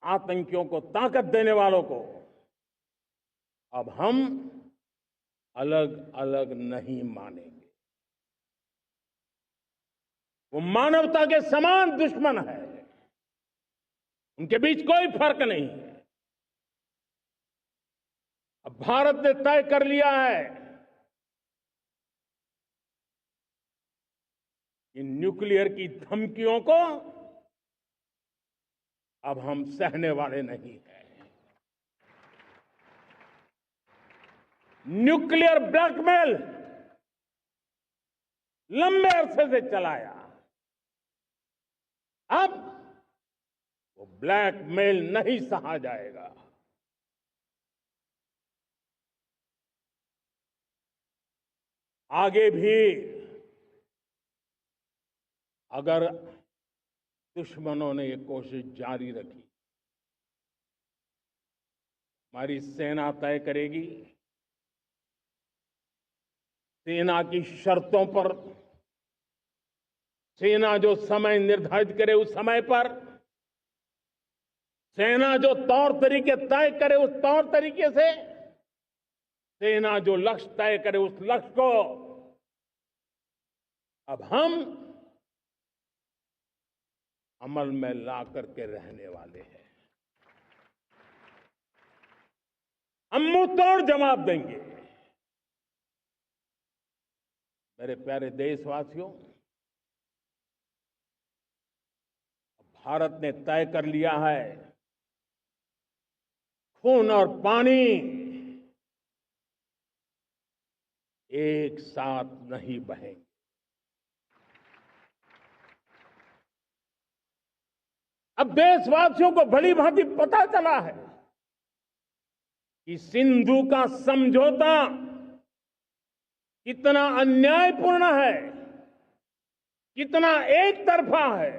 आतंकियों को ताकत देने वालों को अब हम अलग अलग नहीं मानेंगे। वो मानवता के समान दुश्मन है, उनके बीच कोई फर्क नहीं है। अब भारत ने तय कर लिया है कि न्यूक्लियर की धमकियों को अब हम सहने वाले नहीं हैं। न्यूक्लियर ब्लैकमेल लंबे अरसे से चलाया, अब वो ब्लैकमेल नहीं सहा जाएगा। आगे भी अगर दुश्मनों ने ये कोशिश जारी रखी, हमारी सेना तय करेगी, सेना की शर्तों पर, सेना जो समय निर्धारित करे उस समय पर, सेना जो तौर तरीके तय करे उस तौर तरीके से, सेना जो लक्ष्य तय करे उस लक्ष्य को अब हम अमल में ला करके रहने वाले हैं। हम मुंह तोड़ जवाब देंगे। मेरे प्यारे देशवासियों, भारत ने तय कर लिया है, खून और पानी एक साथ नहीं बहेंगे। अब देशवासियों को भली भांति पता चला है कि सिंधु का समझौता कितना अन्यायपूर्ण है, कितना एक तरफा है।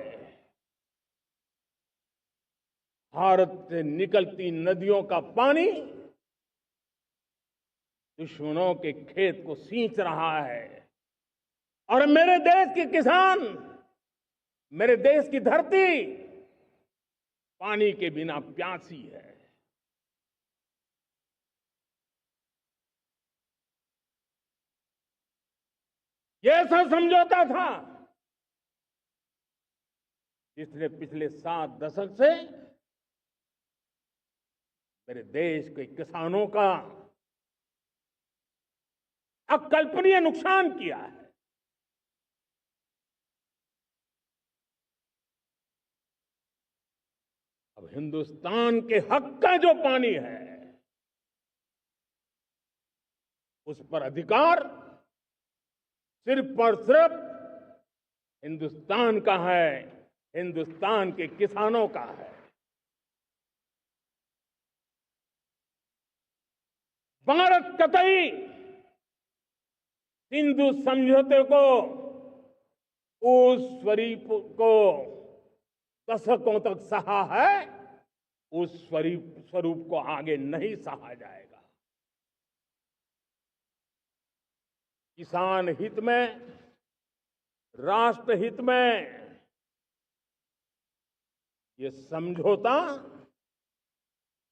भारत से निकलती नदियों का पानी दुश्मनों के खेत को सींच रहा है और मेरे देश के किसान, मेरे देश की धरती पानी के बिना प्यासी है। यह ऐसा समझौता था जिसने पिछले 7 दशक से मेरे देश के किसानों का अकल्पनीय नुकसान किया है। अब हिंदुस्तान के हक का जो पानी है उस पर अधिकार सिर्फ और सिर्फ हिंदुस्तान का है, हिंदुस्तान के किसानों का है। भारत कतई सिंधु समझौते को, उस स्वरूप को दशकों तक सहा है, उस स्वरूप को आगे नहीं सहा जाएगा। किसान हित में, राष्ट्र हित में ये समझौता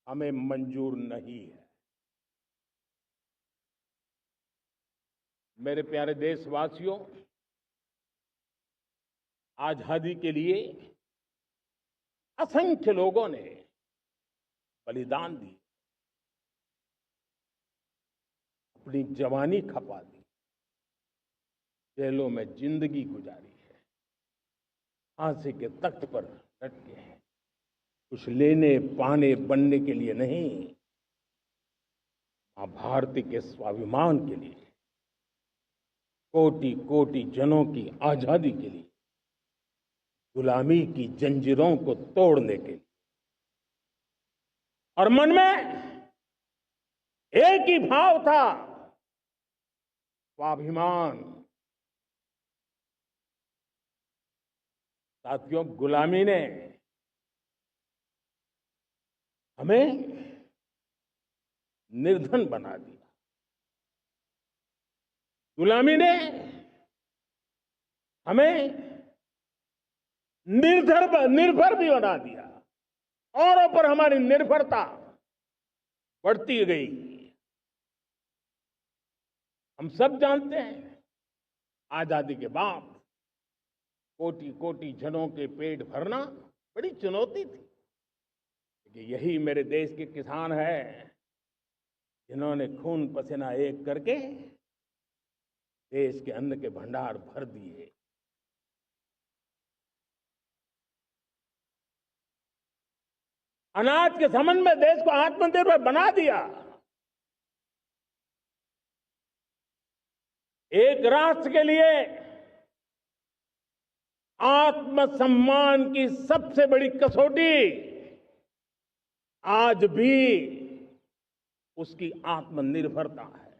हमें मंजूर नहीं है। मेरे प्यारे देशवासियों, आजादी के लिए असंख्य लोगों ने बलिदान दी, अपनी जवानी खपा दी, जेलों में जिंदगी गुजारी है, फांसी के तख्त पर लटके हैं। कुछ लेने पाने बनने के लिए नहीं, मां भारती के स्वाभिमान के लिए, कोटि कोटि जनों की आजादी के लिए, गुलामी की जंजीरों को तोड़ने के लिए। और मन में एक ही भाव था, स्वाभिमान। साथियों, गुलामी ने हमें निर्धन बना दिया, गुलामी ने हमें निर्भर भी बना दिया। औरों पर हमारी निर्भरता बढ़ती गई। हम सब जानते हैं, आजादी के बाद कोटि कोटि जनों के पेट भरना बड़ी चुनौती थी। लेकिन यही मेरे देश के किसान हैं जिन्होंने खून पसीना एक करके देश के अन्न के भंडार भर दिए। अनाज के संबंध में देश को आत्मनिर्भर बना दिया। एक राष्ट्र के लिए आत्मसम्मान की सबसे बड़ी कसौटी आज भी उसकी आत्मनिर्भरता है।